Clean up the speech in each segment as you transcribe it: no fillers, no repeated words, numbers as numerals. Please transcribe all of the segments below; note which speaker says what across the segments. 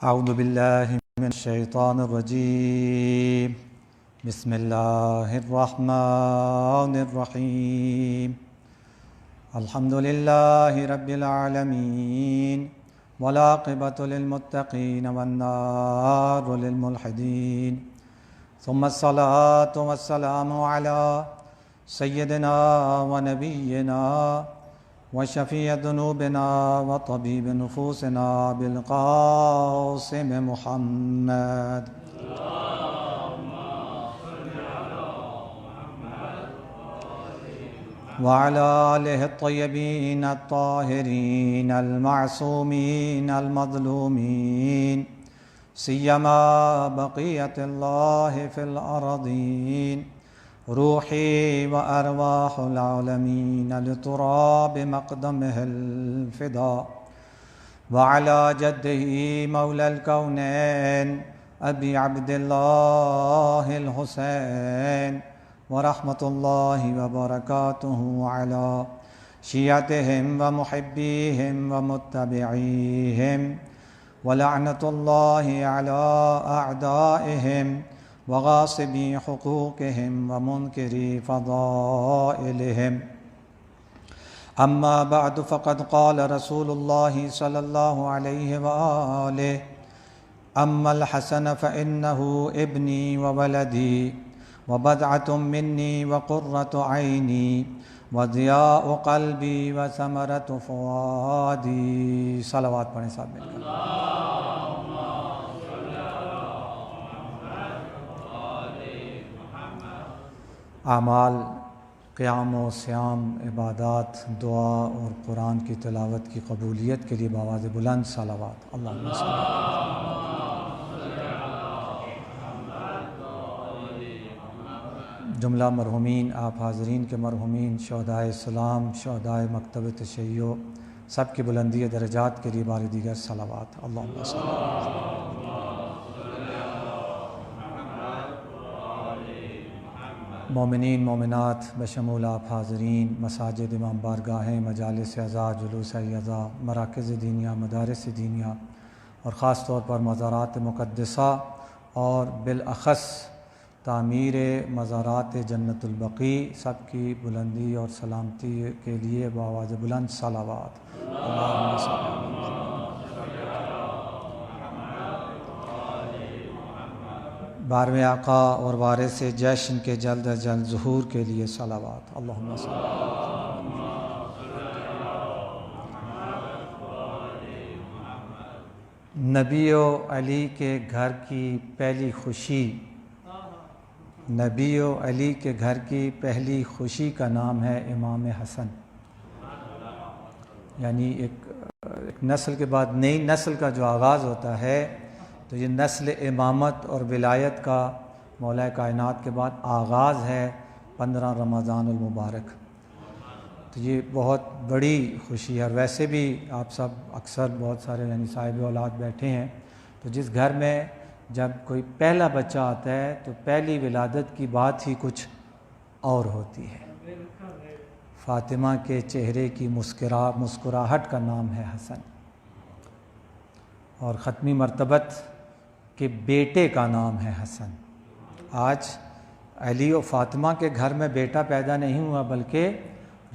Speaker 1: اعوذ باللہ من الشیطان الرجیم بسم اللہ الرحمن الرحیم الحمد للہ رب العالمین والعاقبۃ للمتقین والنار للملحدین ثم الصلاة والسلام علی سیدنا ونبینا وشفیع ذنوبنا وطبیب نفوسنا بالقاسم محمد وعلى آلہ الطیبین الطاہرین المعصومین المظلومین سیما بقیت اللہ فی الارضین روحی و ارواح العالمین لتراب مقدمہ الفداء وعلى جدہ مولا الکونین ابی عبد اللہ الحسین ورحمۃ اللہ وبرکاتہ علی شیعتہم ومحبیہم ومتبعیہم ولعنۃ اللہ علی اعدائہم وغاصبی حقوقہم ومنکری فضائلہم اما بعد فقد قال رسول اللہ صلی اللہ علیہ وآلہ اما الحسن فإنہ ابنی وولدی وبضعۃ منی وقرۃ عینی وضیاء قلبی وثمرۃ فؤادی۔ صلوات پڑھیں صاحب مل کر۔ اعمال قیام و صیام، عبادات، دعا اور قرآن کی تلاوت کی قبولیت کے لیے بآواز بلند صلوات۔ اللہم صل جملہ مرحومین، آپ حاضرین کے مرحومین، شہدائے اسلام، شہدائے مکتب تشیع، سب کی بلندی درجات کے لیے بار دیگر صلوات۔ اللہم صل مومنین مومنات بشمول آپ حاضرین، مساجد، امام بارگاہیں، مجالس عزا، جلوس عزا، مراکز دینیہ، مدارس دینیہ اور خاص طور پر مزارات مقدسہ اور بالاخص تعمیر مزارات جنت البقیع، سب کی بلندی اور سلامتی کے لیے بآواز بلند صلوات۔ اللہم صل بارہویں آقا اور وارث جشن کے جلد از جلد ظہور کے لیے صلوات۔ اللہم صل نبی و علی کے گھر کی پہلی خوشی، نبی و علی کے گھر کی پہلی خوشی کا نام ہے امام حسن، یعنی ایک نسل کے بعد نئی نسل کا جو آغاز ہوتا ہے تو یہ نسل امامت اور ولایت کا مولا کائنات کے بعد آغاز ہے 15 رمضان المبارک، تو یہ بہت بڑی خوشی ہے۔ اور ویسے بھی آپ سب اکثر بہت سارے یعنی صاحب اولاد بیٹھے ہیں، تو جس گھر میں جب کوئی پہلا بچہ آتا ہے تو پہلی ولادت کی بات ہی کچھ اور ہوتی ہے۔ فاطمہ کے چہرے کی مسکراہٹ کا نام ہے حسن، اور ختمی مرتبت کے بیٹے کا نام ہے حسن۔ آج علی و فاطمہ کے گھر میں بیٹا پیدا نہیں ہوا، بلکہ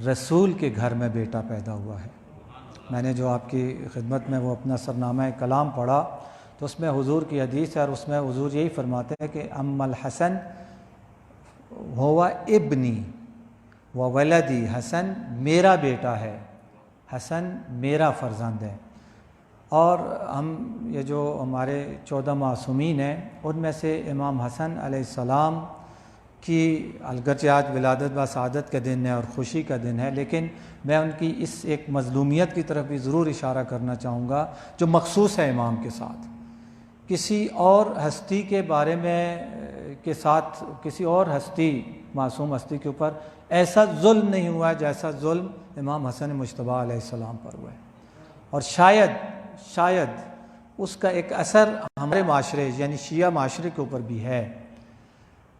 Speaker 1: رسول کے گھر میں بیٹا پیدا ہوا ہے۔ میں نے جو آپ کی خدمت میں وہ اپنا سرنامہ کلام پڑھا تو اس میں حضور کی حدیث ہے، اور اس میں حضور یہی فرماتے ہیں کہ اما الحسن ہوا ابنی و ولدی، حسن میرا بیٹا ہے، حسن میرا فرزند ہے۔ اور ہم یہ جو ہمارے 14 معصومین ہیں ان میں سے امام حسن علیہ السلام کی اگرچہ آج ولادت و سعادت کا دن ہے اور خوشی کا دن ہے، لیکن میں ان کی اس ایک مظلومیت کی طرف بھی ضرور اشارہ کرنا چاہوں گا جو مخصوص ہے امام کے ساتھ۔ کسی اور ہستی کے بارے میں کے ساتھ کسی اور ہستی، معصوم ہستی کے اوپر ایسا ظلم نہیں ہوا جیسا ظلم امام حسن مجتبیٰ علیہ السلام پر ہوا ہے، اور شاید اس کا ایک اثر ہمارے معاشرے یعنی شیعہ معاشرے کے اوپر بھی ہے۔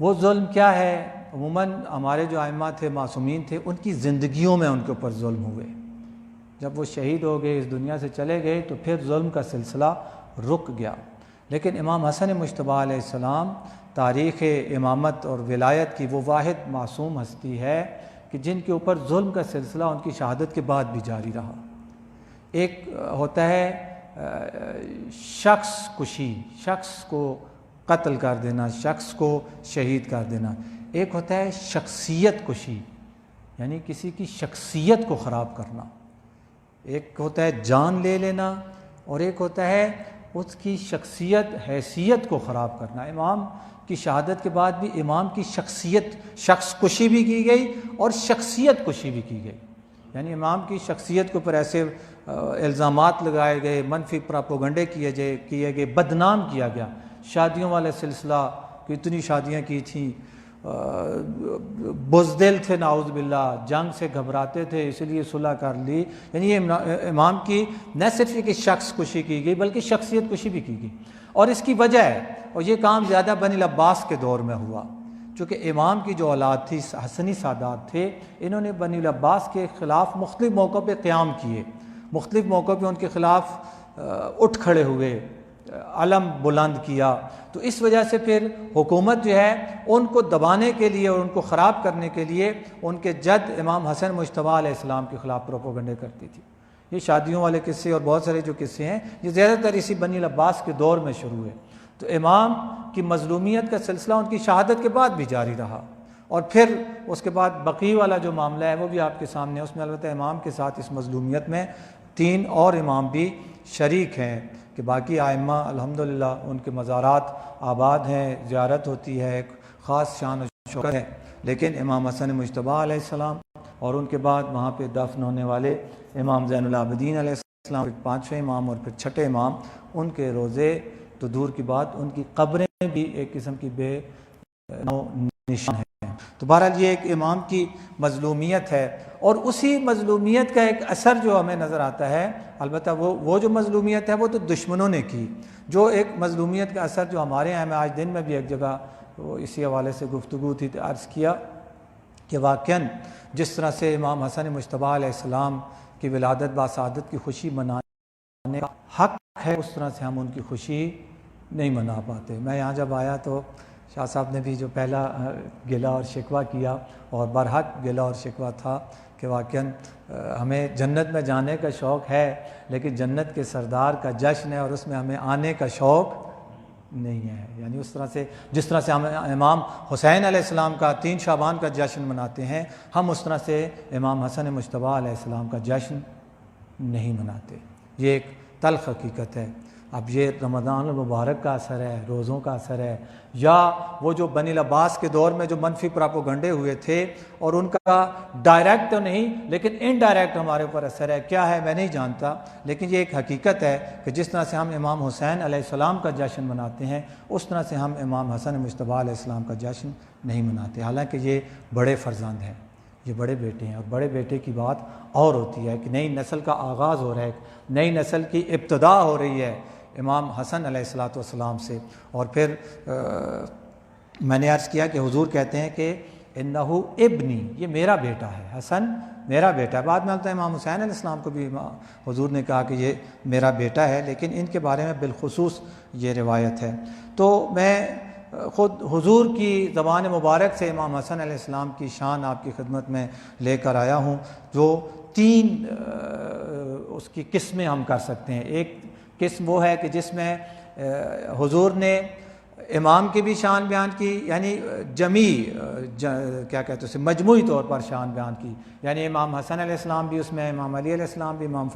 Speaker 1: وہ ظلم کیا ہے؟ عموماً ہمارے جو ائمہ تھے، معصومین تھے، ان کی زندگیوں میں ان کے اوپر ظلم ہوئے۔ جب وہ شہید ہو گئے، اس دنیا سے چلے گئے، تو پھر ظلم کا سلسلہ رک گیا۔ لیکن امام حسن مجتبیٰ علیہ السلام تاریخ امامت اور ولایت کی وہ واحد معصوم ہستی ہے کہ جن کے اوپر ظلم کا سلسلہ ان کی شہادت کے بعد بھی جاری رہا۔ ایک ہوتا ہے شخص کشی، شخص کو قتل کر دینا، شخص کو شہید کر دینا، ایک ہوتا ہے شخصیت کشی، یعنی کسی کی شخصیت کو خراب کرنا، ایک ہوتا ہے جان لے لینا، اور ایک ہوتا ہے اس کی شخصیت حیثیت کو خراب کرنا۔ امام کی شہادت کے بعد بھی امام کی شخص کشی بھی کی گئی اور شخصیت کشی بھی کی گئی، یعنی امام کی شخصیت کے اوپر ایسے الزامات لگائے گئے، منفی پراپوگنڈے کیے گئے، بدنام کیا گیا۔ شادیوں والے سلسلہ، کتنی شادیاں کی تھیں، بزدل تھے نعوذ باللہ، جنگ سے گھبراتے تھے اس لیے صلح کر لی، یعنی یہ امام کی نہ صرف کہ شخص کشی کی گئی بلکہ شخصیت کشی بھی کی گئی۔ اور اس کی وجہ ہے، اور یہ کام زیادہ بنی العباس کے دور میں ہوا، چونکہ امام کی جو اولاد تھی حسنی سادات تھے، انہوں نے بنی العباس کے خلاف مختلف موقعوں پہ قیام کیے، مختلف موقعوں پہ ان کے خلاف اٹھ کھڑے ہوئے، علم بلند کیا۔ تو اس وجہ سے پھر حکومت جو ہے ان کو دبانے کے لیے اور ان کو خراب کرنے کے لیے ان کے جد امام حسن مجتبیٰ علیہ السلام کے خلاف پروپیگنڈے کرتی تھی۔ یہ شادیوں والے قصے اور بہت سارے جو قصے ہیں یہ زیادہ تر اسی بنی العباس کے دور میں شروع ہوئے۔ تو امام کی مظلومیت کا سلسلہ ان کی شہادت کے بعد بھی جاری رہا، اور پھر اس کے بعد بقیع والا جو معاملہ ہے وہ بھی آپ کے سامنے ہے۔ اس میں البتہ امام کے ساتھ اس مظلومیت میں 3 اور امام بھی شریک ہیں، کہ باقی ائمہ الحمدللہ ان کے مزارات آباد ہیں، زیارت ہوتی ہے، ایک خاص شان و شوکت ہے، لیکن امام حسن مجتبیٰ علیہ السلام اور ان کے بعد وہاں پہ دفن ہونے والے امام زین العابدین علیہ السلام، 5ویں امام اور پھر 6 امام، ان کے روزے تو دور کی بات، ان کی قبریں بھی ایک قسم کی بے نشان ہیں۔ تو بہرحال یہ ایک امام کی مظلومیت ہے، اور اسی مظلومیت کا ایک اثر جو ہمیں نظر آتا ہے، البتہ وہ جو مظلومیت ہے وہ تو دشمنوں نے کی، جو ایک مظلومیت کا اثر جو ہمارے یہاں میں آج دن میں بھی ایک جگہ وہ اسی حوالے سے گفتگو تھی تو عرض کیا کہ واقعاً جس طرح سے امام حسن مجتبیٰ علیہ السلام کی ولادت باسعادت کی خوشی منانے کا حق ہے، اس طرح سے ہم ان کی خوشی نہیں منا پاتے۔ میں یہاں جب آیا تو شاہ صاحب نے بھی جو پہلا گلہ اور شکوہ کیا، اور برحق گلہ اور شکوہ تھا، کہ واقعاً ہمیں جنت میں جانے کا شوق ہے لیکن جنت کے سردار کا جشن ہے اور اس میں ہمیں آنے کا شوق نہیں ہے۔ یعنی اس طرح سے جس طرح سے ہم امام حسین علیہ السلام کا 3 شعبان کا جشن مناتے ہیں، ہم اس طرح سے امام حسن مجتبیٰ علیہ السلام کا جشن نہیں مناتے۔ یہ ایک تلخ حقیقت ہے۔ اب یہ رمضان المبارک کا اثر ہے، روزوں کا اثر ہے، یا وہ جو بنی العباس کے دور میں جو منفی پراپوگنڈے ہوئے تھے اور ان کا ڈائریکٹ تو نہیں لیکن انڈائریکٹ ہمارے اوپر اثر ہے، کیا ہے میں نہیں جانتا، لیکن یہ ایک حقیقت ہے کہ جس طرح سے ہم امام حسین علیہ السلام کا جشن مناتے ہیں اس طرح سے ہم امام حسن مجتبیٰ علیہ السلام کا جشن نہیں مناتے، حالانکہ یہ بڑے فرزند ہیں، یہ بڑے بیٹے ہیں، اور بڑے بیٹے کی بات اور ہوتی ہے کہ نئی نسل کا آغاز ہو رہا ہے، نئی نسل کی ابتدا ہو رہی ہے امام حسن علیہ السلام سے۔ اور پھر میں نے عرض کیا کہ حضور کہتے ہیں کہ انہو ابنی، یہ میرا بیٹا ہے، حسن میرا بیٹا ہے۔ بعد میں آتا ہے امام حسین علیہ السلام کو بھی حضور نے کہا کہ یہ میرا بیٹا ہے، لیکن ان کے بارے میں بالخصوص یہ روایت ہے۔ تو میں خود حضور کی زبان مبارک سے امام حسن علیہ السلام کی شان آپ کی خدمت میں لے کر آیا ہوں، جو 3 اس کی قسمیں ہم کر سکتے ہیں۔ ایک قسم وہ ہے کہ جس میں حضور نے امام کی بھی شان بیان کی، یعنی کیا کہتے ہیں اسے مجموعی طور پر شان بیان کی، یعنی امام حسن علیہ السلام بھی اس میں، امام علی علیہ السلام بھی، امام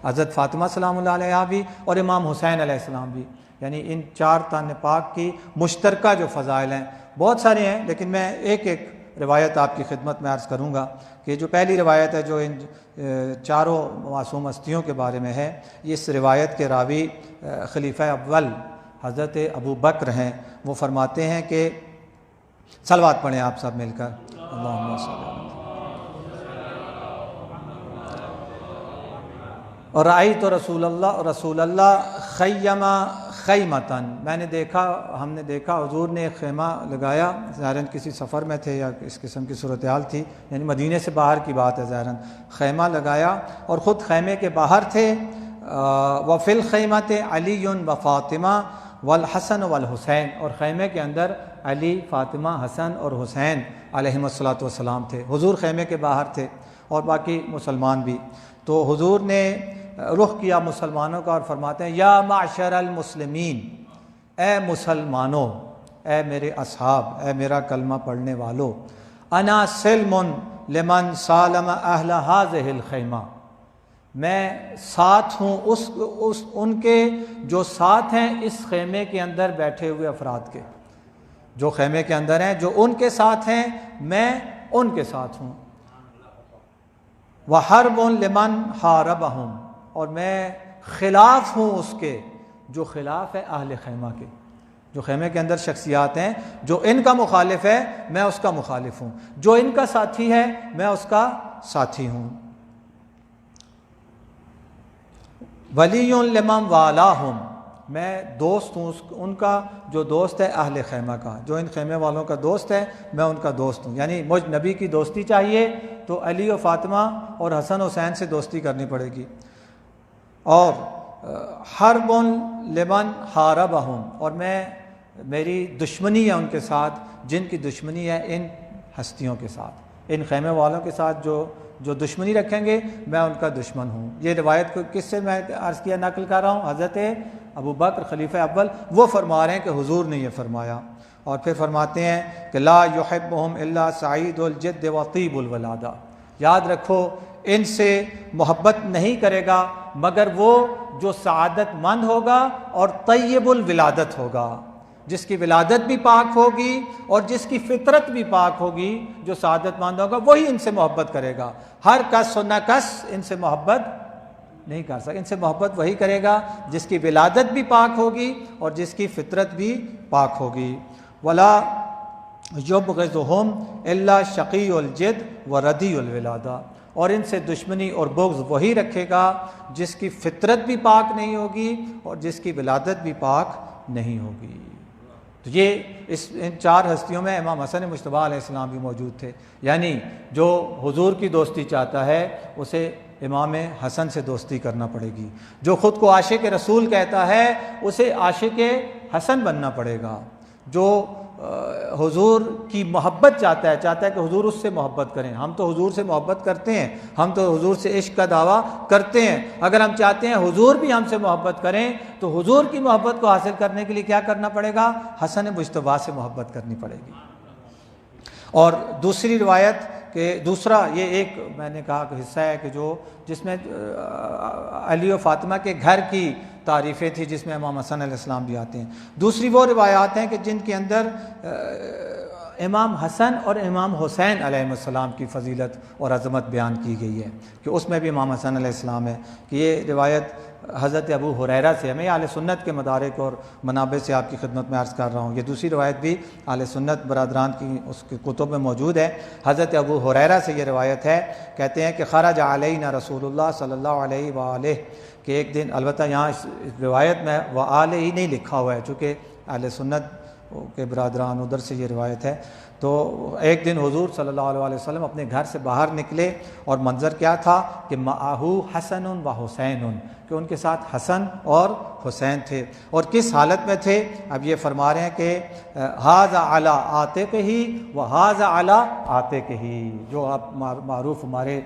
Speaker 1: حضرت فاطمہ سلام اللہ علیہا بھی، اور امام حسین علیہ السلام بھی، یعنی ان 4 تن پاک کی مشترکہ جو فضائل ہیں بہت سارے ہیں، لیکن میں ایک ایک روایت آپ کی خدمت میں عرض کروں گا کہ جو پہلی روایت ہے جو ان 4 معصوم ہستیوں کے بارے میں ہے، اس روایت کے راوی خلیفہ اول حضرت ابو بکر ہیں۔ وہ فرماتے ہیں کہ صلوات پڑھیں آپ سب مل کر، اللہم صلی اللہ علیہ وسلم۔ اور رأیت رسول اللہ خیمہ خیمتن، میں نے دیکھا، ہم نے دیکھا حضور نے ایک خیمہ لگایا، ظاہراً کسی سفر میں تھے یا اس قسم کی صورتحال تھی، یعنی مدینے سے باہر کی بات ہے، ظاہراً خیمہ لگایا اور خود خیمے کے باہر تھے، وفی الخیمۃ علی و فاطمہ والحسن والحسین، اور خیمے کے اندر علی، فاطمہ، حسن اور حسین علیہم الصلاۃ والسلام تھے۔ حضور خیمے کے باہر تھے اور باقی مسلمان بھی۔ تو حضور نے رخ کیا مسلمانوں کا اور فرماتے ہیں یا معشر المسلمین، اے مسلمانوں، اے میرے اصحاب، اے میرا کلمہ پڑھنے والو، انا سلم لمن سالم اہل ہذہ الخیمہ، میں ساتھ ہوں ان کے جو ساتھ ہیں اس خیمے کے اندر بیٹھے ہوئے افراد کے، جو خیمے کے اندر ہیں، جو ان کے ساتھ ہیں میں ان کے ساتھ ہوں۔ وحرب لمن حاربہم، اور میں خلاف ہوں اس کے جو خلاف ہے اہل خیمہ کے، جو خیمے کے اندر شخصیات ہیں، جو ان کا مخالف ہے میں اس کا مخالف ہوں، جو ان کا ساتھی ہے میں اس کا ساتھی ہوں۔ ولی لمن والاہم، میں دوست ہوں ان کا جو دوست ہے اہل خیمہ کا، جو ان خیمے والوں کا دوست ہے میں ان کا دوست ہوں۔ یعنی مجھ نبی کی دوستی چاہیے تو علی و فاطمہ اور حسن حسین سے دوستی کرنی پڑے گی۔ اور حرب لمن حاربہم، اور میری دشمنی ہے ان کے ساتھ جن کی دشمنی ہے ان ہستیوں کے ساتھ، ان خیمے والوں کے ساتھ جو دشمنی رکھیں گے میں ان کا دشمن ہوں۔ یہ روایت کو کس سے میں عرض کیا نقل کر رہا ہوں؟ حضرت ابو بکر خلیفہ اول وہ فرما رہے ہیں کہ حضور نے یہ فرمایا۔ اور پھر فرماتے ہیں کہ لا یحبہم الا سعید الجد و طیب الولادہ، یاد رکھو ان سے محبت نہیں کرے گا مگر وہ جو سعادت مند ہوگا اور طیب الولادت ہوگا، جس کی ولادت بھی پاک ہوگی اور جس کی فطرت بھی پاک ہوگی، جو سعادت مند ہوگا وہی ان سے محبت کرے گا۔ ہر کس و نہ کس ان سے محبت نہیں کر سکتا، ان سے محبت وہی کرے گا جس کی ولادت بھی پاک ہوگی اور جس کی فطرت بھی پاک ہوگی۔ ولا یبغضہم الا شقی الجد و ردی الولادہ، اور ان سے دشمنی اور بغض وہی رکھے گا جس کی فطرت بھی پاک نہیں ہوگی اور جس کی ولادت بھی پاک نہیں ہوگی۔ تو یہ ان چار ہستیوں میں امام حسن مجتبیٰ علیہ السلام بھی موجود تھے۔ یعنی جو حضور کی دوستی چاہتا ہے اسے امام حسن سے دوستی کرنا پڑے گی، جو خود کو عاشق رسول کہتا ہے اسے عاشق حسن بننا پڑے گا، جو حضور کی محبت چاہتا ہے کہ حضور اس سے محبت کریں۔ ہم تو حضور سے محبت کرتے ہیں، ہم تو حضور سے عشق کا دعویٰ کرتے ہیں، اگر ہم چاہتے ہیں حضور بھی ہم سے محبت کریں تو حضور کی محبت کو حاصل کرنے کے لیے کیا کرنا پڑے گا؟ حسن مجتبیٰ سے محبت کرنی پڑے گی۔ اور دوسری روایت کہ دوسرا یہ ایک میں نے کہا کہ حصہ ہے کہ جس میں علی و فاطمہ کے گھر کی تعریفیں تھیں، جس میں امام حسن علیہ السلام بھی آتے ہیں۔ دوسری وہ روایات ہیں کہ جن کے اندر امام حسن اور امام حسین علیہ السلام کی فضیلت اور عظمت بیان کی گئی ہے، کہ اس میں بھی امام حسن علیہ السلام ہے، کہ یہ روایت حضرت ابو ہریرہ سے ہے۔ میں اہل سنت کے مدارک اور منابع سے آپ کی خدمت میں عرض کر رہا ہوں۔ یہ دوسری روایت بھی اہل سنت برادران کی اس کے کتب میں موجود ہے۔ حضرت ابو ہریرہ سے یہ روایت ہے، کہتے ہیں کہ خرج علینا رسول اللہ صلی اللہ علیہ وآلہ، کہ ایک دن، البتہ یہاں اس روایت میں وآلہ ہی نہیں لکھا ہوا ہے چونکہ اہل سنت کے برادران ادھر سے یہ روایت ہے، تو ایک دن حضور صلی اللہ علیہ وسلم اپنے گھر سے باہر نکلے اور منظر کیا تھا کہ معہو حسن و حسین، کہ ان کے ساتھ حسن اور حسین تھے، اور کس حالت میں تھے؟ اب یہ فرما رہے ہیں کہ ھذا علی عاتقہ و ھذا علی عاتقہ، جو آپ معروف ہمارے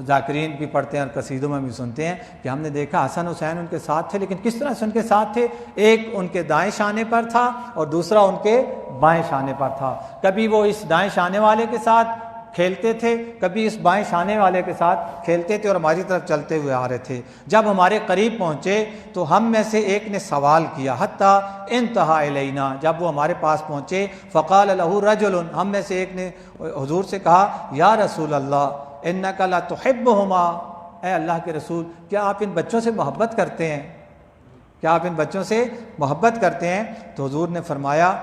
Speaker 1: ذاکرین بھی پڑھتے ہیں اور قصیدوں میں بھی سنتے ہیں کہ ہم نے دیکھا حسن حسین ان کے ساتھ تھے، لیکن کس طرح سے ان کے ساتھ تھے؟ ایک ان کے دائیں شانے پر تھا اور دوسرا ان کے بائیں شانے پر تھا۔ کبھی وہ اس دائیں شانے والے کے ساتھ کھیلتے تھے، کبھی اس بائیں شانے والے کے ساتھ کھیلتے تھے اور ہماری طرف چلتے ہوئے آ رہے تھے۔ جب ہمارے قریب پہنچے تو ہم میں سے ایک نے سوال کیا، حتیٰ انتہا الینا، جب وہ ہمارے پاس پہنچے، فقال لہ رجل، ہم میں سے ایک نے حضور سے کہا یا رسول اللہ انک لا تحبہما، اے اللہ کے رسول کیا آپ ان بچوں سے محبت کرتے ہیں؟ کیا آپ ان بچوں سے محبت کرتے ہیں؟ تو حضور نے فرمایا،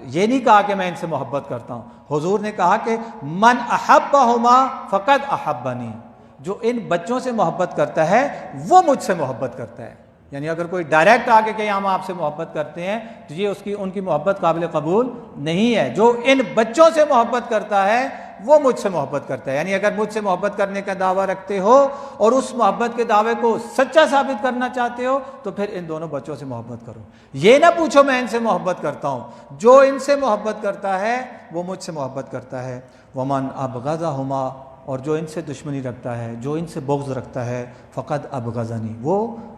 Speaker 1: یہ نہیں کہا کہ میں ان سے محبت کرتا ہوں، حضور نے کہا کہ من احبہما فقد احبنی، جو ان بچوں سے محبت کرتا ہے وہ مجھ سے محبت کرتا ہے۔ یعنی اگر کوئی ڈائریکٹ آ کے کہ ہم آپ سے محبت کرتے ہیں تو یہ ان کی محبت قابل قبول نہیں ہے۔ جو ان بچوں سے محبت کرتا ہے وہ مجھ سے محبت کرتا ہے. یعنی اگر مجھ سے محبت کرنے کا دعویٰ رکھتے ہو اور اس محبت کے دعوے کو سچا ثابت کرنا چاہتے ہو تو پھر ان دونوں بچوں سے محبت کرو. یہ نہ پوچھو میں ان سے محبت کرتا ہوں. جو ان سے محبت کرتا ہے وہ مجھ سے محبت کرتا ہے. ومن ابغضہما، اور جو ان سے دشمنی رکھتا ہے، جو ان سے بغض رکھتا ہے، فقد ابغضنی، وہ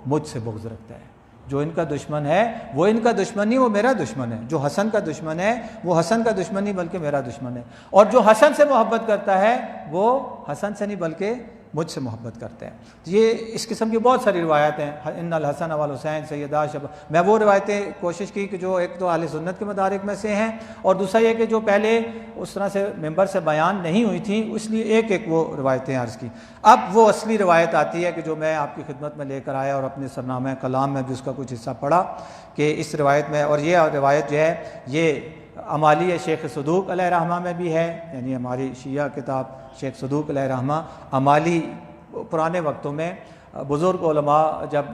Speaker 1: مجھ سے بغض رکھتا ہے. جو ان کا دشمن ہے وہ ان کا دشمن نہیں، وہ میرا دشمن ہے. جو حسن کا دشمن ہے وہ حسن کا دشمن نہیں بلکہ میرا دشمن ہے. اور جو حسن سے محبت کرتا ہے وہ حسن سے نہیں بلکہ مجھ سے محبت کرتے ہیں. یہ اس قسم کی بہت ساری روایتیں ہیں. ان الحسن والحسین سیدا شب، میں وہ روایتیں کوشش کی کہ جو ایک تو اہل سنت کے مدارک میں سے ہیں، اور دوسرا یہ کہ جو پہلے اس طرح سے ممبر سے بیان نہیں ہوئی تھیں، اس لیے ایک ایک وہ روایتیں عرض کی. اب وہ اصلی روایت آتی ہے کہ جو میں آپ کی خدمت میں لے کر آیا اور اپنے سرنامہ کلام میں بھی اس کا کچھ حصہ پڑھا، کہ اس روایت میں، اور یہ روایت جو ہے یہ امالی شیخ صدوق علیہ رحمہ میں بھی ہے. یعنی ہماری شیعہ کتاب شیخ صدوق علیہ رحمہ امالی، پرانے وقتوں میں بزرگ علماء جب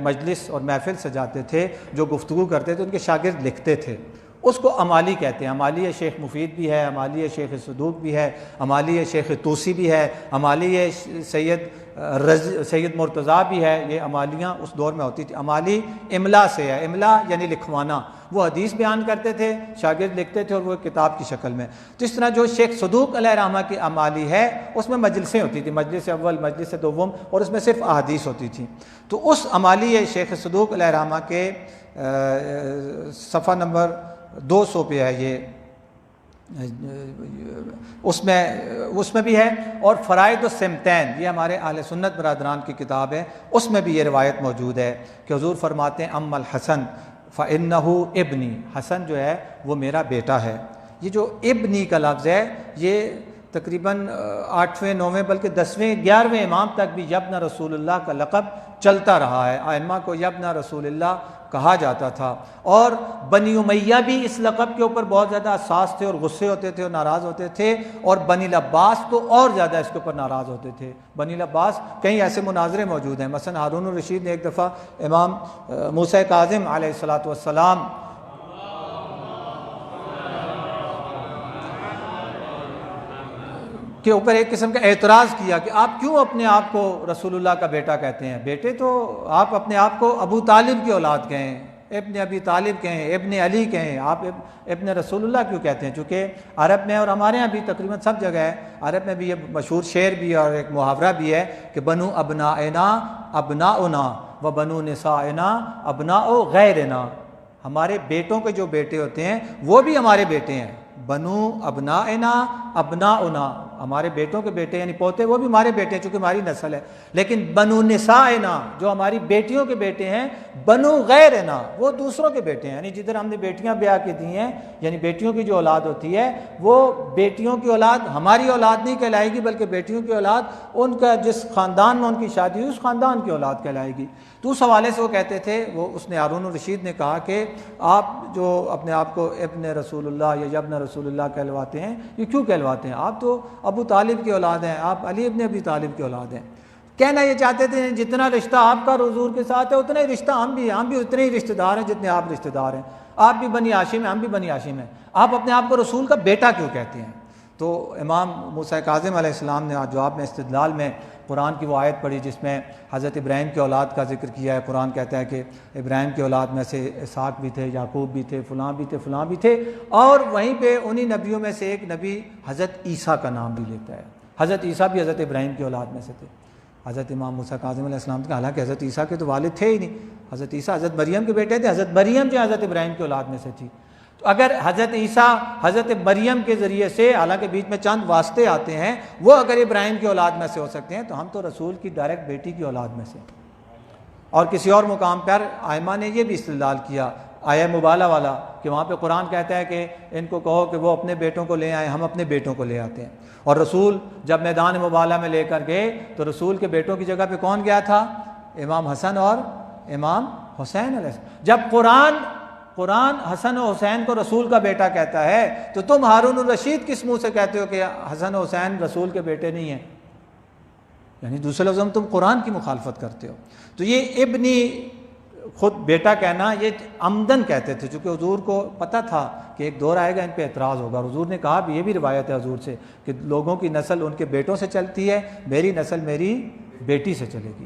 Speaker 1: مجلس اور محفل سجاتے تھے، جو گفتگو کرتے تھے ان کے شاگرد لکھتے تھے، اس کو امالی کہتے ہیں. امالی شیخ مفید بھی ہے، امالی شیخ صدوق بھی ہے، امالی شیخ توسی بھی ہے، امالی سید مرتضیٰ بھی ہے. یہ امالیاں اس دور میں ہوتی تھی. امالی املا سے ہے، املا یعنی لکھوانا. وہ حدیث بیان کرتے تھے، شاگرد لکھتے تھے اور وہ کتاب کی شکل میں. تو اس طرح جو شیخ صدوق علیہ رحمہ کی امالی ہے اس میں مجلسیں ہوتی تھیں، مجلس اول، مجلس دوم، اور اس میں صرف احادیث ہوتی تھیں. تو اس امالی شیخ صدوق علیہ رحمہ کے صفحہ نمبر 200 پہ ہے یہ، اس میں بھی ہے. اور فرائض السمتین، یہ ہمارے اہل سنت برادران کی کتاب ہے، اس میں بھی یہ روایت موجود ہے کہ حضور فرماتے ہیں ام الحسن فإنہ ابنی، حسن جو ہے وہ میرا بیٹا ہے. یہ جو ابنی کا لفظ ہے یہ تقریباً 8ویں 9ویں بلکہ 10ویں 11ویں امام تک بھی یبن رسول اللہ کا لقب چلتا رہا ہے. ائمہ کو یبن رسول اللہ کہا جاتا تھا. اور بنی امیہ بھی اس لقب کے اوپر بہت زیادہ حساس تھے اور غصے ہوتے تھے اور ناراض ہوتے تھے. اور بنی العباس تو اور زیادہ اس کے اوپر ناراض ہوتے تھے. بنی العباس کئی ایسے مناظرے موجود ہیں. مثلا ہارون الرشید نے ایک دفعہ امام موسیٰ کاظم علیہ السلام کے اوپر ایک قسم کا اعتراض کیا کہ آپ کیوں اپنے آپ کو رسول اللہ کا بیٹا کہتے ہیں؟ بیٹے تو آپ اپنے آپ کو ابو طالب کی اولاد کہیں، ابن ابی طالب کہیں، ابن علی کہیں، آپ ابن رسول اللہ کیوں کہتے ہیں؟ چونکہ عرب میں اور ہمارے یہاں بھی تقریباً سب جگہ ہے، عرب میں بھی یہ مشہور شعر بھی اور ایک محاورہ بھی ہے کہ بنو ابنائنا ابناؤنا و بنو نسائنا ابناء غیرنا، ہمارے بیٹوں کے جو بیٹے ہوتے ہیں وہ بھی ہمارے بیٹے ہیں. بنو ابنائنا ابناؤنا، ہمارے بیٹوں کے بیٹے یعنی پوتے وہ بھی ہمارے بیٹے ہیں چونکہ ہماری نسل ہے. لیکن بنو نسائنا، جو ہماری بیٹیوں کے بیٹے ہیں، بنو غیرنا، وہ دوسروں کے بیٹے ہیں. یعنی جدھر ہم نے بیٹیاں بیاہ کی دی ہیں، یعنی بیٹیوں کی جو اولاد ہوتی ہے وہ بیٹیوں کی اولاد ہماری اولاد نہیں کہلائے گی بلکہ بیٹیوں کی اولاد ان کا جس خاندان میں ان کی شادی ہوئی اس خاندان کی اولاد کہلائے گی. تو اس حوالے سے وہ کہتے تھے، اس نے ہارون الرشید نے کہا کہ آپ جو اپنے آپ کو ابن رسول اللہ یا ابن رسول اللہ کہلواتے ہیں، یہ کیوں کہلواتے ہیں؟ آپ تو ابو طالب کی اولاد ہیں، آپ علی ابن ابی طالب کی اولاد ہیں. کہنا یہ چاہتے تھے جتنا رشتہ آپ کا حضور کے ساتھ ہے اتنا ہی رشتہ ہم بھی اتنے ہی رشتہ دار ہیں جتنے آپ رشتہ دار ہیں. آپ بھی بنی ہاشم ہیں، ہم بھی بنی ہاشم ہیں. آپ اپنے آپ کو رسول کا بیٹا کیوں کہتے ہیں؟ تو امام موسیٰ کاظم علیہ السلام نے جواب میں استدلال میں قرآن کی وہ آیت پڑھی جس میں حضرت ابراہیم کی اولاد کا ذکر کیا ہے. قرآن کہتا ہے کہ ابراہیم کی اولاد میں سے اسحاق بھی تھے، یعقوب بھی تھے، فلاں بھی تھے، فلاں بھی تھے. اور وہیں پہ انہی نبیوں میں سے ایک نبی حضرت عیسیٰ کا نام بھی لیتا ہے. حضرت عیسیٰ بھی حضرت ابراہیم کی اولاد میں سے تھے. حضرت امام موسیٰ کاظم علیہ السلام کے، حالانکہ حضرت عیسیٰ کے تو والد تھے ہی نہیں. حضرت عیسیٰ حضرت مریم کے بیٹے تھے. حضرت مریم جو حضرت ابراہیم کی اولاد میں سے تھی. تو اگر حضرت عیسیٰ حضرت مریم کے ذریعے سے، حالانکہ بیچ میں چند واسطے آتے ہیں، وہ اگر ابراہیم کی اولاد میں سے ہو سکتے ہیں تو ہم تو رسول کی ڈائریکٹ بیٹی کی اولاد میں سے. اور کسی اور مقام پر ائمہ نے یہ بھی استدلال کیا آیہ مبالہ والا کہ وہاں پہ قرآن کہتا ہے کہ ان کو کہو کہ وہ اپنے بیٹوں کو لے آئیں، ہم اپنے بیٹوں کو لے آتے ہیں. اور رسول جب میدان مبالہ میں لے کر گئے تو رسول کے بیٹوں کی جگہ پہ کون گیا تھا؟ امام حسن اور امام حسین علیہ السلام. جب قرآن حسن و حسین کو رسول کا بیٹا کہتا ہے تو تم ہارون الرشید کس منہ سے کہتے ہو کہ حسن و حسین رسول کے بیٹے نہیں ہیں؟ یعنی دوسرے لفظوں میں تم قرآن کی مخالفت کرتے ہو. تو یہ ابنی خود بیٹا کہنا یہ عمدن کہتے تھے، چونکہ حضور کو پتہ تھا کہ ایک دور آئے گا ان پہ اعتراض ہوگا، اور حضور نے کہا بھی، یہ بھی روایت ہے حضور سے کہ لوگوں کی نسل ان کے بیٹوں سے چلتی ہے، میری نسل میری بیٹی سے چلے گی۔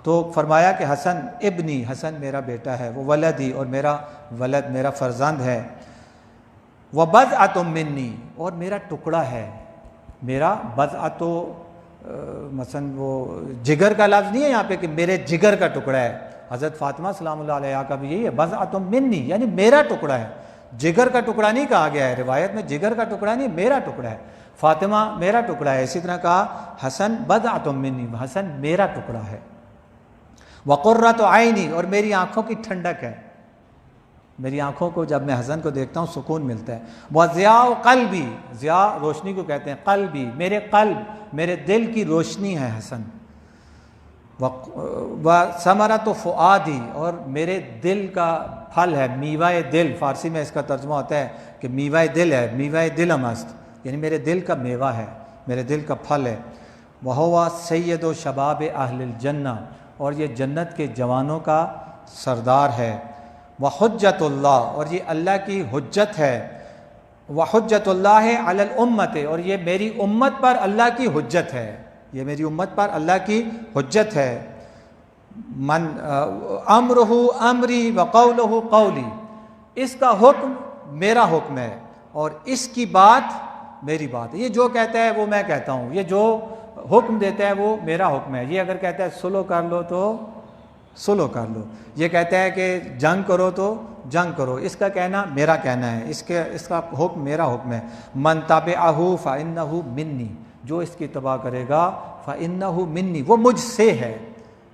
Speaker 1: تو فرمایا کہ حسن ابنی، حسن میرا بیٹا ہے، وہ ولدی، اور میرا ولد میرا فرزند ہے، وبضعۃ منی، اور میرا ٹکڑا ہے، میرا بضعۃ مثلا وہ جگر کا لفظ نہیں ہے یہاں پہ کہ میرے جگر کا ٹکڑا ہے، حضرت فاطمہ سلام اللہ علیہ کا بھی یہی ہے، بضعۃ منی یعنی میرا ٹکڑا ہے، جگر کا ٹکڑا نہیں کہا گیا ہے، روایت میں جگر کا ٹکڑا نہیں، میرا ٹکڑا ہے، فاطمہ میرا ٹکڑا ہے۔ اسی طرح کہا حسن بضعۃ منی، حسن میرا ٹکڑا ہے، وقرۃ عینی، اور میری آنکھوں کی ٹھنڈک ہے، میری آنکھوں کو جب میں حسن کو دیکھتا ہوں سکون ملتا ہے، وضیاء قلبی، ضیاء روشنی کو کہتے ہیں، قلبی میرے قلب میرے دل کی روشنی ہے حسن، وثمرۃ فؤادی، اور میرے دل کا پھل ہے، میوہ دل، فارسی میں اس کا ترجمہ ہوتا ہے کہ میوہ دل ہے، میوہ دلم است، یعنی میرے دل کا میوہ ہے، میرے دل کا پھل ہے، وہو سید و شباب اہل الجنہ، اور یہ جنت کے جوانوں کا سردار ہے، وحجت اللہ، اور یہ اللہ کی حجت ہے، وحجت اللہ علی الامت، اور یہ میری امت پر اللہ کی حجت ہے، یہ میری امت پر اللہ کی حجت ہے، من امرہ امری وقولہ قولی، اس کا حکم میرا حکم ہے اور اس کی بات میری بات ہے، یہ جو کہتا ہے وہ میں کہتا ہوں، یہ جو حکم دیتا ہے وہ میرا حکم ہے، یہ اگر کہتا ہے سلو کر لو تو سلو کر لو، یہ کہتا ہے کہ جنگ کرو تو جنگ کرو، اس کا کہنا میرا کہنا ہے، اس کا حکم میرا حکم ہے، من تبعہ فإنہ منی، جو اس کی اتباع کرے گا فإنہ منی، وہ مجھ سے ہے،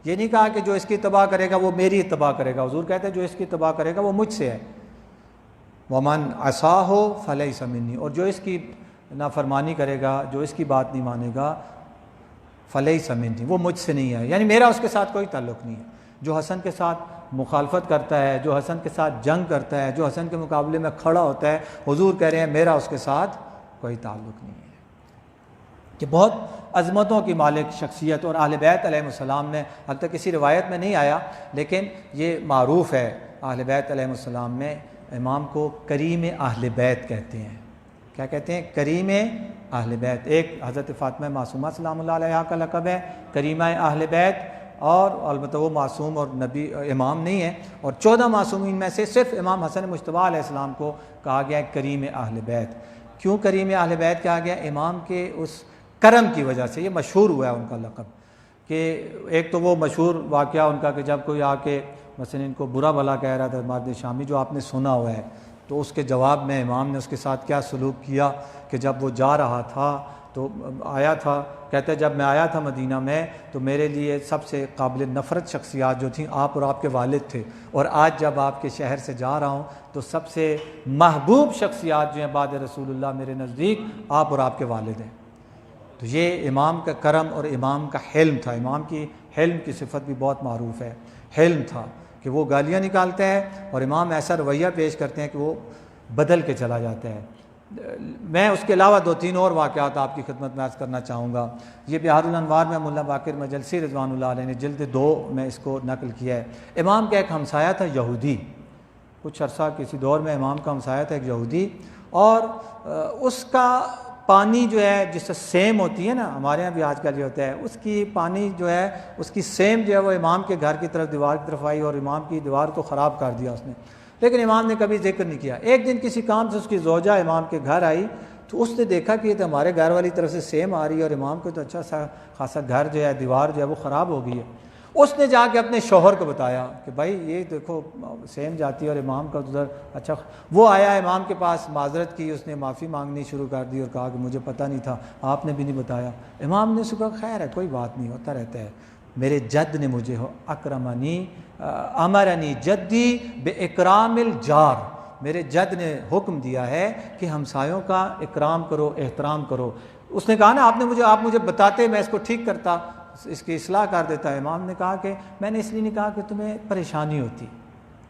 Speaker 1: یہ نہیں کہا کہ جو اس کی اتباع کرے گا وہ میری اتباع کرے گا، حضور کہتے ہیں جو اس کی اتباع کرے گا وہ مجھ سے ہے، ومن عصاہ فلیس منی، اور جو اس کی نافرمانی کرے گا، جو اس کی بات نہیں مانے گا، فلیس منی، وہ مجھ سے نہیں ہے، یعنی میرا اس کے ساتھ کوئی تعلق نہیں ہے، جو حسن کے ساتھ مخالفت کرتا ہے، جو حسن کے ساتھ جنگ کرتا ہے، جو حسن کے مقابلے میں کھڑا ہوتا ہے، حضور کہہ رہے ہیں میرا اس کے ساتھ کوئی تعلق نہیں ہے، کہ بہت عظمتوں کی مالک شخصیت، اور اہل بیت علیہ السلام نے، اب تک کسی روایت میں نہیں آیا لیکن یہ معروف ہے، اہل بیت علیہ السلام میں امام کو کریم اہل بیت کہتے ہیں، کیا کہتے ہیں؟ کریم اہل بیت، ایک حضرت فاطمہ معصومہ سلام اللہ علیہ کا لقب ہے کریمہ اہل بیت، اور البتہ وہ معصوم اور نبی امام نہیں ہے، اور 14 معصومین میں سے صرف امام حسن مجتبیٰ علیہ السلام کو کہا گیا ہے کریم اہل بیت۔ کیوں کریم اہل بیت کہا گیا؟ امام کے اس کرم کی وجہ سے یہ مشہور ہوا ہے ان کا لقب، کہ ایک تو وہ مشہور واقعہ ان کا کہ جب کوئی آ کے مثلا ان کو برا بھلا کہہ رہا تھا مارد شامی، جو آپ نے سنا ہوا ہے، تو اس کے جواب میں امام نے اس کے ساتھ کیا سلوک کیا کہ جب وہ جا رہا تھا تو آیا تھا، کہتے ہیں جب میں آیا تھا مدینہ میں تو میرے لیے سب سے قابل نفرت شخصیات جو تھیں آپ اور آپ کے والد تھے، اور آج جب آپ کے شہر سے جا رہا ہوں تو سب سے محبوب شخصیات جو ہیں بعد رسول اللہ میرے نزدیک آپ اور آپ کے والد ہیں۔ تو یہ امام کا کرم اور امام کا حلم تھا، امام کی حلم کی صفت بھی بہت معروف ہے، حلم تھا کہ وہ گالیاں نکالتا ہے اور امام ایسا رویہ پیش کرتے ہیں کہ وہ بدل کے چلا جاتا ہے۔ میں اس کے علاوہ 2-3 اور واقعات آپ کی خدمت میں عرض کرنا چاہوں گا۔ یہ بہار الانوار میں ملا باقر مجلسی رضوان اللہ علیہ نے جلد 2 میں اس کو نقل کیا ہے۔ امام کا ایک ہمسایہ تھا یہودی، کچھ عرصہ کسی دور میں امام کا ہمسایہ تھا ایک یہودی، اور اس کا پانی جو ہے جس سے سیم ہوتی ہے نا، ہمارے یہاں بھی آج کل یہ ہوتا ہے، اس کی پانی جو ہے اس کی سیم جو ہے وہ امام کے گھر کی طرف دیوار کی طرف آئی اور امام کی دیوار کو خراب کر دیا اس نے، لیکن امام نے کبھی ذکر نہیں کیا۔ ایک دن کسی کام سے اس کی زوجہ امام کے گھر آئی تو اس نے دیکھا کہ یہ تو ہمارے گھر والی طرف سے سیم آ رہی ہے اور امام کو تو اچھا سا خاصا گھر جو ہے دیوار جو ہے وہ خراب ہو گئی ہے۔ اس نے جا کے اپنے شوہر کو بتایا کہ بھائی یہ دیکھو سیم جاتی ہے اور امام کا ادھر اچھا۔ وہ آیا امام کے پاس، معذرت کی، اس نے معافی مانگنی شروع کر دی اور کہا کہ مجھے پتہ نہیں تھا، آپ نے بھی نہیں بتایا۔ امام نے اس کو کہا خیر ہے کوئی بات نہیں، ہوتا رہتا ہے، میرے جد نے مجھے اکرمنی امرنی جدی بے اکرام الجار، میرے جد نے حکم دیا ہے کہ ہمسایوں کا اکرام کرو، احترام کرو۔ اس نے کہا نا آپ مجھے بتاتے میں اس کو ٹھیک کرتا، اس کی اصلاح کر دیتا ہے۔ امام نے کہا کہ میں نے اس لیے نہیں کہا کہ تمہیں پریشانی ہوتی،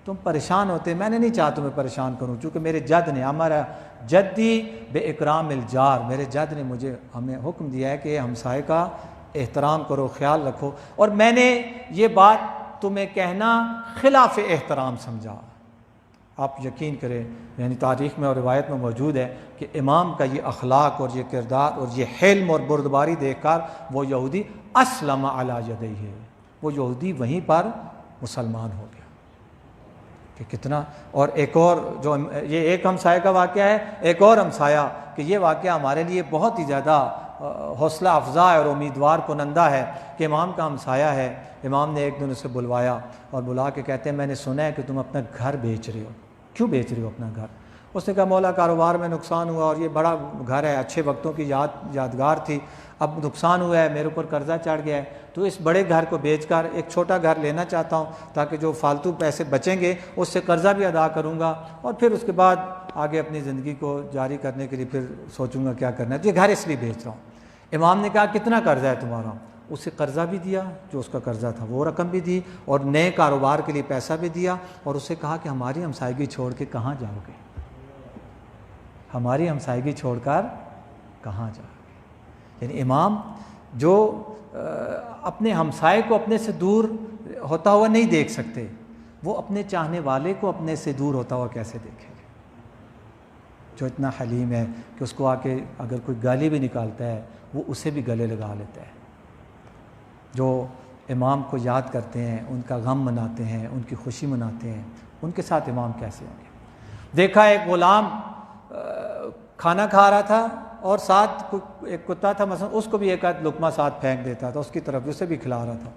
Speaker 1: تم پریشان ہوتے، میں نے نہیں چاہا تمہیں پریشان کروں، چونکہ میرے جد نے ہمارا جدی بے اکرام الجار، میرے جد نے ہمیں حکم دیا ہے کہ ہمسائے کا احترام کرو، خیال رکھو، اور میں نے یہ بات تمہیں کہنا خلاف احترام سمجھا۔ آپ یقین کریں، یعنی تاریخ میں اور روایت میں موجود ہے کہ امام کا یہ اخلاق اور یہ کردار اور یہ حلم اور بردباری دیکھ کر وہ یہودی اسلم علی یدیہ، وہ یہودی وہیں پر مسلمان ہو گیا کہ کتنا۔ اور ایک اور جو یہ ایک ہمسائے کا واقعہ ہے، ایک اور ہمسایہ کہ یہ واقعہ ہمارے لیے بہت ہی زیادہ حوصلہ افزا ہے اور امیدوار کنندہ ہے کہ امام کا ہمسایہ ہے۔ امام نے ایک دن اسے بلوایا اور بلا کے کہتے ہیں میں نے سنا ہے کہ تم اپنا گھر بیچ رہے ہو، کیوں بیچ رہے ہو اپنا گھر؟ اس نے کہا مولا کاروبار میں نقصان ہوا اور یہ بڑا گھر ہے، اچھے وقتوں کی یادگار تھی، اب نقصان ہوا ہے، میرے اوپر قرضہ چڑھ گیا ہے، تو اس بڑے گھر کو بیچ کر ایک چھوٹا گھر لینا چاہتا ہوں تاکہ جو فالتو پیسے بچیں گے اس سے قرضہ بھی ادا کروں گا اور پھر اس کے بعد آگے اپنی زندگی کو جاری کرنے کے لیے پھر سوچوں گا کیا کرنا ہے، تو یہ گھر اس لیے بیچ رہا ہوں۔ امام نے کہا کتنا قرضہ ہے تمہارا؟ اسے قرضہ بھی دیا، جو اس کا قرضہ تھا وہ رقم بھی دی اور نئے کاروبار کے لیے پیسہ بھی دیا، اور اسے کہا کہ ہماری ہمسائیگی چھوڑ کے کہاں جاؤ گے؟ ہماری ہمسائیگی چھوڑ کر کہاں جاؤ گے؟ یعنی امام جو اپنے ہمسائے کو اپنے سے دور ہوتا ہوا نہیں دیکھ سکتے، وہ اپنے چاہنے والے کو اپنے سے دور ہوتا ہوا کیسے دیکھیں گے؟ جو اتنا حلیم ہے کہ اس کو آ کے اگر کوئی گالی بھی نکالتا ہے وہ اسے بھی گلے لگا لیتا ہے۔ جو امام کو یاد کرتے ہیں، ان کا غم مناتے ہیں، ان کی خوشی مناتے ہیں، ان کے ساتھ امام کیسے ہوں گے؟ دیکھا ایک غلام کھانا کھا رہا تھا اور ساتھ ایک کتا تھا مثلا، اس کو بھی ایک آدھ لقمہ ساتھ پھینک دیتا تھا اس کی طرف، اسے بھی کھلا رہا تھا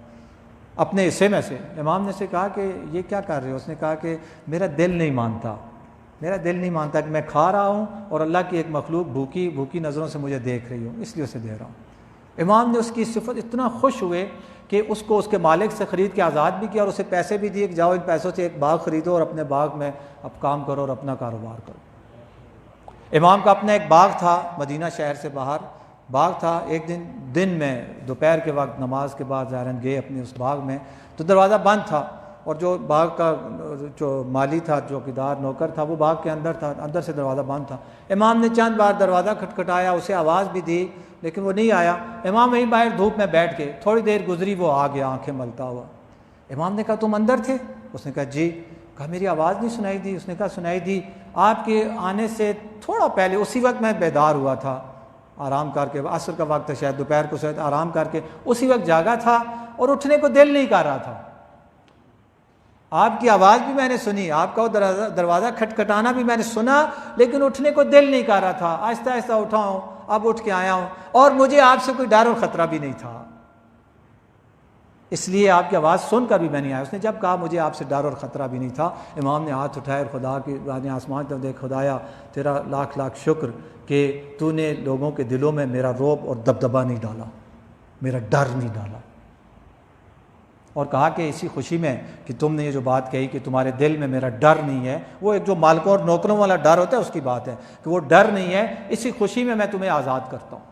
Speaker 1: اپنے حصے میں سے۔ امام نے سے کہا کہ یہ کیا کر رہے ہو؟ اس نے کہا کہ میرا دل نہیں مانتا، میرا دل نہیں مانتا کہ میں کھا رہا ہوں اور اللہ کی ایک مخلوق بھوکی نظروں سے مجھے دیکھ رہی ہوں، اس لیے اسے دے رہا ہوں۔ امام نے اس کی صفت اتنا خوش ہوئے کہ اس کو اس کے مالک سے خرید کے آزاد بھی کیا اور اسے پیسے بھی دیے کہ جاؤ ان پیسوں سے ایک باغ خریدو اور اپنے باغ میں اب کام کرو اور اپنا کاروبار کرو۔ امام کا اپنا ایک باغ تھا، مدینہ شہر سے باہر باغ تھا۔ ایک دن میں دوپہر کے وقت نماز کے بعد ظاہراً گئے اپنے اس باغ میں، تو دروازہ بند تھا اور جو باغ کا جو مالی تھا، چوکیدار نوکر تھا، وہ باغ کے اندر تھا، اندر سے دروازہ بند تھا۔ امام نے چند بار دروازہ کھٹکھٹایا، اسے آواز بھی دی لیکن وہ نہیں آیا۔ امام وہیں باہر دھوپ میں بیٹھ کے، تھوڑی دیر گزری وہ آ گیا آنکھیں ملتا ہوا۔ امام نے کہا تم اندر تھے؟ اس نے کہا جی۔ کہا میری آواز نہیں سنائی دی؟ اس نے کہا سنائی دی، آپ کے آنے سے تھوڑا پہلے اسی وقت میں بیدار ہوا تھا، آرام کر کے، عصر کا وقت تھا شاید، دوپہر کو شاید آرام کر کے اسی وقت جاگا تھا اور اٹھنے کو دل نہیں کر رہا تھا۔ آپ کی آواز بھی میں نے سنی، آپ کا دروازہ کھٹکھٹانا بھی میں نے سنا، لیکن اٹھنے کو دل نہیں کر رہا تھا۔ آہستہ آہستہ اٹھا ہوں، اب اٹھ کے آیا ہوں اور مجھے آپ سے کوئی ڈر اور خطرہ بھی نہیں تھا، اس لیے آپ کی آواز سن کر بھی میں نہیں آیا۔ اس نے جب کہا مجھے آپ سے ڈر اور خطرہ بھی نہیں تھا، امام نے ہاتھ اٹھائے اور خدا کی آسمان طرف دیکھ، خدایا تیرا لاکھ لاکھ شکر کہ تو نے لوگوں کے دلوں میں میرا رعب اور دبدبہ نہیں ڈالا، میرا ڈر نہیں ڈالا۔ اور کہا کہ اسی خوشی میں کہ تم نے یہ جو بات کہی کہ تمہارے دل میں میرا ڈر نہیں ہے، وہ ایک جو مالکوں اور نوکروں والا ڈر ہوتا ہے اس کی بات ہے کہ وہ ڈر نہیں ہے، اسی خوشی میں تمہیں آزاد کرتا ہوں۔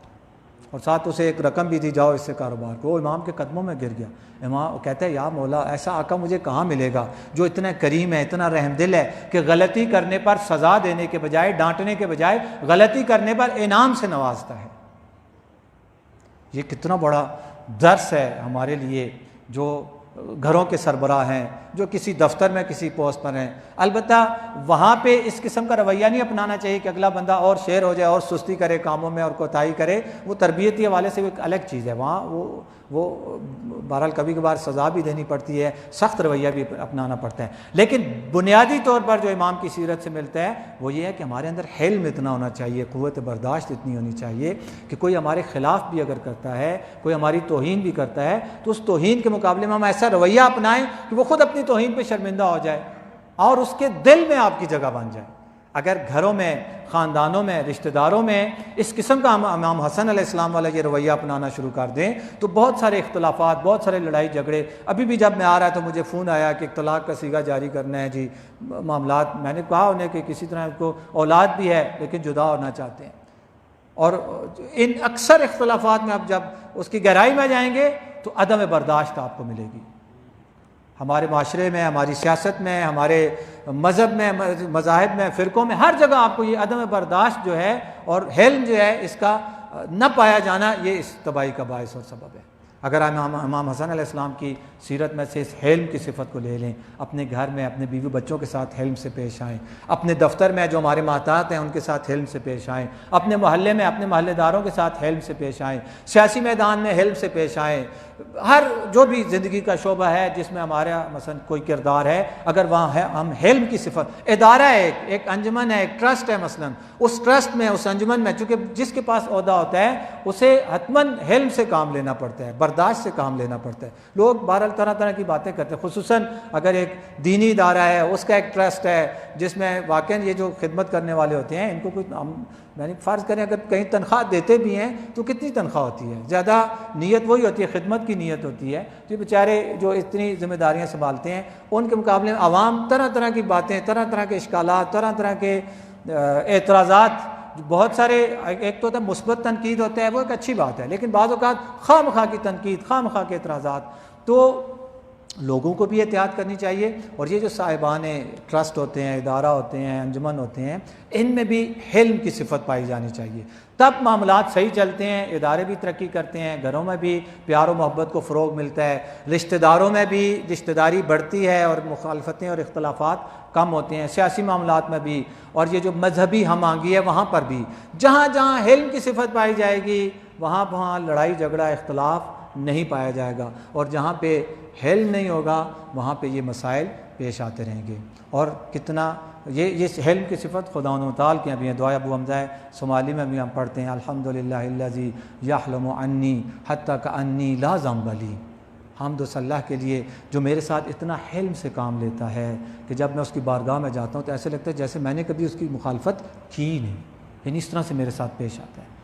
Speaker 1: اور ساتھ اسے ایک رقم بھی دی، جاؤ اس سے کاروبار کو۔ وہ امام کے قدموں میں گر گیا۔ امام کہتا ہے یا مولا ایسا آقا مجھے کہاں ملے گا جو اتنا کریم ہے، اتنا رحم دل ہے کہ غلطی کرنے پر سزا دینے کے بجائے، ڈانٹنے کے بجائے غلطی کرنے پر انعام سے نوازتا ہے۔ یہ کتنا بڑا درس ہے ہمارے لیے جو گھروں کے سربراہ ہیں، جو کسی دفتر میں کسی پوسٹ پر ہیں۔ البتہ وہاں پہ اس قسم کا رویہ نہیں اپنانا چاہیے کہ اگلا بندہ اور شیر ہو جائے اور سستی کرے کاموں میں اور کوتاہی کرے، وہ تربیتی حوالے سے ایک الگ چیز ہے۔ وہاں وہ بہرحال کبھی کبھار سزا بھی دینی پڑتی ہے، سخت رویہ بھی اپنانا پڑتا ہے، لیکن بنیادی طور پر جو امام کی سیرت سے ملتا ہے وہ یہ ہے کہ ہمارے اندر حلم اتنا ہونا چاہیے، قوت برداشت اتنی ہونی چاہیے کہ کوئی ہمارے خلاف بھی اگر کرتا ہے، کوئی ہماری توہین بھی کرتا ہے تو اس توہین کے مقابلے میں ہم ایسا رویہ اپنائیں کہ وہ خود اپنی توہین پہ شرمندہ ہو جائے اور اس کے دل میں آپ کی جگہ بن جائے۔ اگر گھروں میں، خاندانوں میں، رشتہ داروں میں اس قسم کا امام حسن علیہ السلام والا یہ رویہ اپنانا شروع کر دیں تو بہت سارے اختلافات، بہت سارے لڑائی جھگڑے۔ ابھی بھی جب میں آ رہا تو مجھے فون آیا کہ ایک طلاق کا صیغہ جاری کرنا ہے جی، معاملات، میں نے کہا انہیں کہ کسی طرح کو اولاد بھی ہے لیکن جدا ہونا چاہتے ہیں۔ اور ان اکثر اختلافات میں اب جب اس کی گہرائی میں جائیں گے تو عدم برداشت آپ کو ملے گی۔ ہمارے معاشرے میں، ہماری سیاست میں، ہمارے مذہب میں، مذاہب میں، فرقوں میں، ہر جگہ آپ کو یہ عدم برداشت جو ہے اور حلم جو ہے اس کا نہ پایا جانا، یہ اس تباہی کا باعث اور سبب ہے۔ اگر امام حسن علیہ السلام کی سیرت میں سے اس حلم کی صفت کو لے لیں، اپنے گھر میں اپنے بیوی بچوں کے ساتھ حلم سے پیش آئیں، اپنے دفتر میں جو ہمارے محتاط ہیں ان کے ساتھ حلم سے پیش آئیں، اپنے محلے میں اپنے محلے داروں کے ساتھ حلم سے پیش آئیں، سیاسی میدان میں حلم سے پیش آئیں، ہر جو بھی زندگی کا شعبہ ہے جس میں ہمارا مثلا کوئی کردار ہے، اگر وہاں ہے ہم حلم کی صفت، ادارہ ہے، ایک انجمن ہے، ایک ٹرسٹ ہے مثلا، اس ٹرسٹ میں اس انجمن میں چونکہ جس کے پاس عہدہ ہوتا ہے اسے حتماً حلم سے کام لینا پڑتا ہے، برداشت سے کام لینا پڑتا ہے۔ لوگ بہرحال طرح طرح کی باتیں کرتے ہیں، خصوصاً اگر ایک دینی ادارہ ہے، اس کا ایک ٹرسٹ ہے جس میں واقعاً یہ جو خدمت کرنے والے ہوتے ہیں ان کو کوئی یعنی فرض کریں اگر کہیں تنخواہ دیتے بھی ہیں تو کتنی تنخواہ ہوتی ہے؟ زیادہ نیت وہی ہوتی ہے، خدمت کی نیت ہوتی ہے۔ جو بیچارے جو اتنی ذمہ داریاں سنبھالتے ہیں ان کے مقابلے میں عوام طرح طرح کی باتیں، طرح طرح کے اشکالات، طرح طرح کے اعتراضات، بہت سارے، ایک تو مثبت تنقید ہوتا ہے وہ ایک اچھی بات ہے، لیکن بعض اوقات خواہ مخواہ کی تنقید، خواہ مخواہ کے اعتراضات، تو لوگوں کو بھی احتیاط کرنی چاہیے۔ اور یہ جو صاحبان ٹرسٹ ہوتے ہیں، ادارہ ہوتے ہیں، انجمن ہوتے ہیں، ان میں بھی حلم کی صفت پائی جانی چاہیے، تب معاملات صحیح چلتے ہیں، ادارے بھی ترقی کرتے ہیں، گھروں میں بھی پیار و محبت کو فروغ ملتا ہے، رشتہ داروں میں بھی رشتہ داری بڑھتی ہے اور مخالفتیں اور اختلافات کم ہوتے ہیں، سیاسی معاملات میں بھی، اور یہ جو مذہبی ہم آہنگی ہے وہاں پر بھی، جہاں جہاں حلم کی صفت پائی جائے گی وہاں وہاں لڑائی جھگڑا اختلاف نہیں پایا جائے گا، اور جہاں پہ حلم نہیں ہوگا وہاں پہ یہ مسائل پیش آتے رہیں گے۔ اور کتنا یہ حلم کی صفت خدا و تعالی کی ابھی دعائے ابو حمزہ صومالی میں بھی ہم پڑھتے ہیں، الحمدللہ الذی یحلم عنی حتی کانی لا ذنب لی، حمد و صلاح کے لیے جو میرے ساتھ اتنا حلم سے کام لیتا ہے کہ جب میں اس کی بارگاہ میں جاتا ہوں تو ایسے لگتا ہے جیسے میں نے کبھی اس کی مخالفت کی نہیں، یعنی اس طرح سے میرے ساتھ پیش آتا ہے۔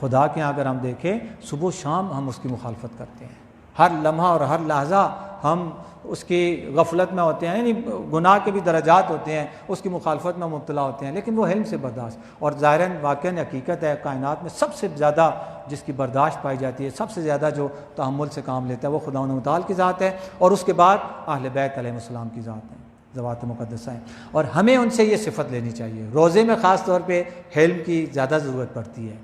Speaker 1: خدا کے یہاں اگر ہم دیکھیں صبح و شام ہم اس کی مخالفت کرتے ہیں، ہر لمحہ اور ہر لحظہ ہم اس کی غفلت میں ہوتے ہیں، یعنی گناہ کے بھی درجات ہوتے ہیں، اس کی مخالفت میں مبتلا ہوتے ہیں، لیکن وہ حلم سے برداشت، اور ظاہراً واقعاً حقیقت ہے کائنات میں سب سے زیادہ جس کی برداشت پائی جاتی ہے، سب سے زیادہ جو تحمل سے کام لیتا ہے وہ خدا و تعالی کی ذات ہے، اور اس کے بعد اہل بیت علیہ السلام کی ذات ہے، ذوات مقدسہ ہیں، اور ہمیں ان سے یہ صفت لینی چاہیے۔ روزے میں خاص طور پہ حلم کی زیادہ ضرورت پڑتی ہے،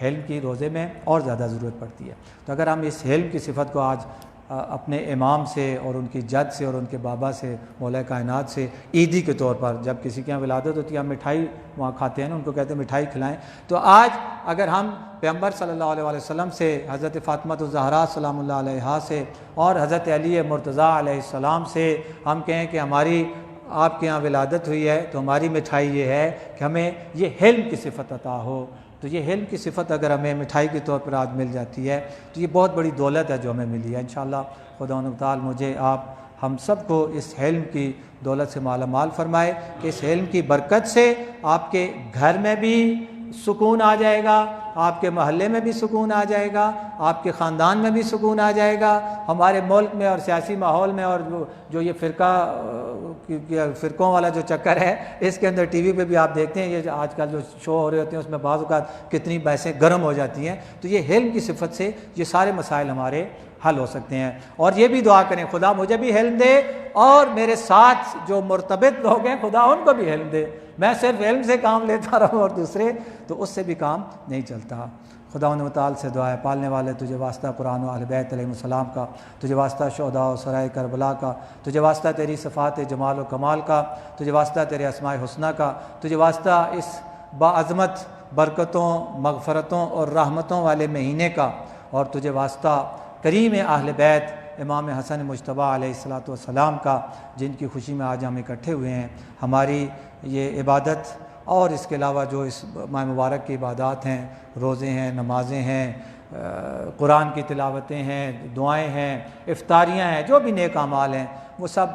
Speaker 1: حلم کی روزے میں اور زیادہ ضرورت پڑتی ہے۔ تو اگر ہم اس حلم کی صفت کو آج اپنے امام سے اور ان کی جد سے اور ان کے بابا سے، مولا کائنات سے، عیدی کے طور پر جب کسی کے یہاں ولادت ہوتی ہے ہم مٹھائی وہاں کھاتے ہیں نا، ان کو کہتے ہیں مٹھائی کھلائیں، تو آج اگر ہم پیغمبر صلی اللہ علیہ وسلم سے، حضرت فاطمہ الزہرا سلام اللہ علیہا سے، اور حضرت علی مرتضیٰ علیہ السلام سے ہم کہیں کہ ہماری آپ کے یہاں ولادت ہوئی ہے تو ہماری مٹھائی یہ ہے کہ ہمیں یہ حلم کی صفت عطا ہو، تو یہ حلم کی صفت اگر ہمیں مٹھائی کے طور پر آج مل جاتی ہے تو یہ بہت بڑی دولت ہے جو ہمیں ملی ہے۔ انشاءاللہ خدا و تعالی مجھے آپ ہم سب کو اس حلم کی دولت سے مالا مال فرمائے کہ اس حلم کی برکت سے آپ کے گھر میں بھی سکون آ جائے گا، آپ کے محلے میں بھی سکون آ جائے گا، آپ کے خاندان میں بھی سکون آ جائے گا، ہمارے ملک میں اور سیاسی ماحول میں، اور جو یہ فرقوں والا جو چکر ہے اس کے اندر ٹی وی پہ بھی آپ دیکھتے ہیں، یہ آج کل جو شو ہو رہے ہوتے ہیں اس میں بعض اوقات کتنی بحثیں گرم ہو جاتی ہیں، تو یہ حلم کی صفت سے یہ سارے مسائل ہمارے حل ہو سکتے ہیں۔ اور یہ بھی دعا کریں خدا مجھے بھی حلم دے اور میرے ساتھ جو مرتبط لوگ ہیں خدا ان کو بھی حلم دے، میں صرف علم سے کام لیتا رہوں اور دوسرے تو اس سے بھی کام نہیں چلتا۔ خدا و تعالی سے دعا ہے پالنے والے تجھے واسطہ قرآن و اہل بیت علیہ السلام کا، تجھے واسطہ شہداء و سرائے کربلا کا، تجھے واسطہ تیری صفات جمال و کمال کا، تجھے واسطہ تیرے اسماء حسنہ کا، تجھے واسطہ اس باعظمت برکتوں مغفرتوں اور رحمتوں والے مہینے کا، اور تجھے واسطہ کریم اہل بیت امام حسن مجتبیٰ علیہ السلام کا، جن کی خوشی میں آج ہم اکٹھے ہوئے ہیں۔ ہماری یہ عبادت اور اس کے علاوہ جو اس ماہ مبارک کی عبادات ہیں، روزے ہیں، نمازیں ہیں، قرآن کی تلاوتیں ہیں، دعائیں ہیں، افطاریاں ہیں، جو بھی نیک اعمال ہیں وہ سب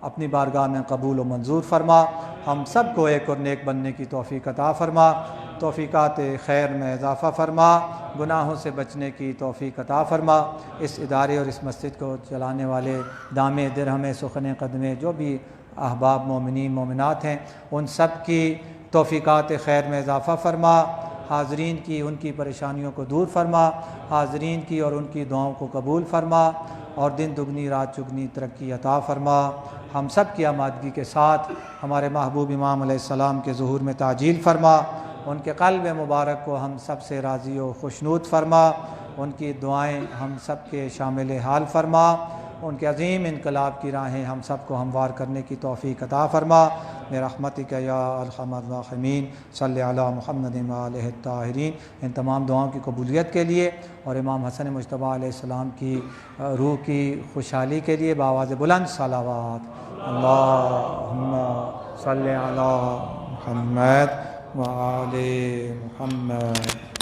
Speaker 1: اپنی بارگاہ میں قبول و منظور فرما، ہم سب کو ایک اور نیک بننے کی توفیق عطا فرما، توفیقات خیر میں اضافہ فرما، گناہوں سے بچنے کی توفیق عطا فرما۔ اس ادارے اور اس مسجد کو چلانے والے دامے درہمے سخن قدمے جو بھی احباب مومنین مومنات ہیں ان سب کی توفیقات خیر میں اضافہ فرما، حاضرین کی ان کی پریشانیوں کو دور فرما، حاضرین کی اور ان کی دعاؤں کو قبول فرما، اور دن دگنی رات چگنی ترقی عطا فرما۔ ہم سب کی آمادگی کے ساتھ ہمارے محبوب امام علیہ السلام کے ظہور میں تعجیل فرما، ان کے قلب مبارک کو ہم سب سے راضی و خوشنود فرما، ان کی دعائیں ہم سب کے شامل حال فرما، ان کے عظیم انقلاب کی راہیں ہم سب کو ہموار کرنے کی توفیق عطا فرما برحمتک یا ارحم الراحمین۔ صلی علی محمد و آلہ الطاہرین۔ ان تمام دعاؤں کی قبولیت کے لیے اور امام حسن مجتبیٰ علیہ السلام کی روح کی خوشحالی کے لیے بآواز بلند صلوات۔ اللہم صلی علی محمد و آل محمد۔